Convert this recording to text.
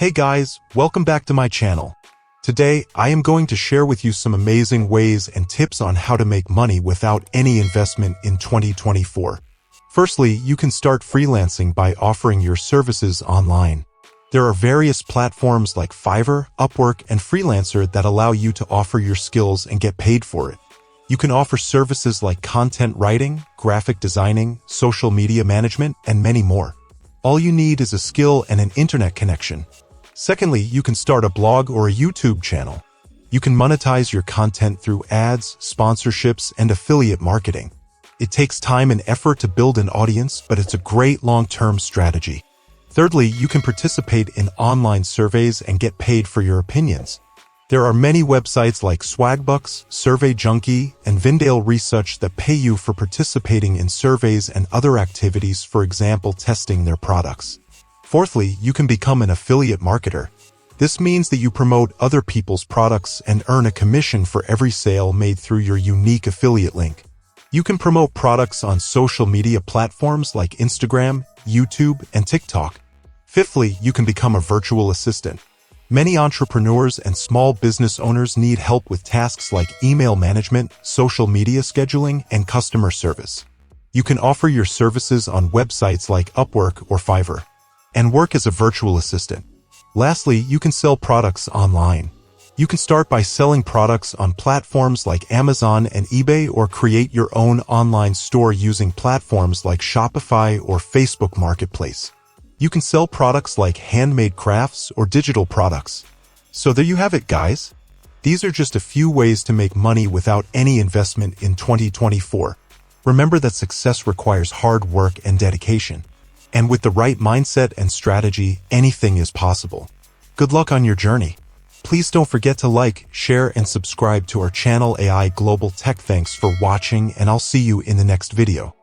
Hey guys, welcome back to my channel. Today, I am going to share with you some amazing ways and tips on how to make money without any investment in 2024. Firstly, you can start freelancing by offering your services online. There are various platforms like Fiverr, Upwork, and Freelancer that allow you to offer your skills and get paid for it. You can offer services like content writing, graphic designing, social media management, and many more. All you need is a skill and an internet connection. Secondly, you can start a blog or a YouTube channel. You can monetize your content through ads, sponsorships, and affiliate marketing. It takes time and effort to build an audience, but it's a great long-term strategy. Thirdly, you can participate in online surveys and get paid for your opinions. There are many websites like Swagbucks, Survey Junkie, and Vindale Research that pay you for participating in surveys and other activities, for example, testing their products. Fourthly, you can become an affiliate marketer. This means that you promote other people's products and earn a commission for every sale made through your unique affiliate link. You can promote products on social media platforms like Instagram, YouTube, and TikTok. Fifthly, you can become a virtual assistant. Many entrepreneurs and small business owners need help with tasks like email management, social media scheduling, and customer service. You can offer your services on websites like Upwork or Fiverr, and work as a virtual assistant. Lastly, you can sell products online. You can start by selling products on platforms like Amazon and eBay or create your own online store using platforms like Shopify or Facebook Marketplace. You can sell products like handmade crafts or digital products. So there you have it, guys. These are just a few ways to make money without any investment in 2024. Remember that success requires hard work and dedication. And with the right mindset and strategy, anything is possible. Good luck on your journey. Please don't forget to like, share, and subscribe to our channel AI Global Tech. Thanks for watching, and I'll see you in the next video.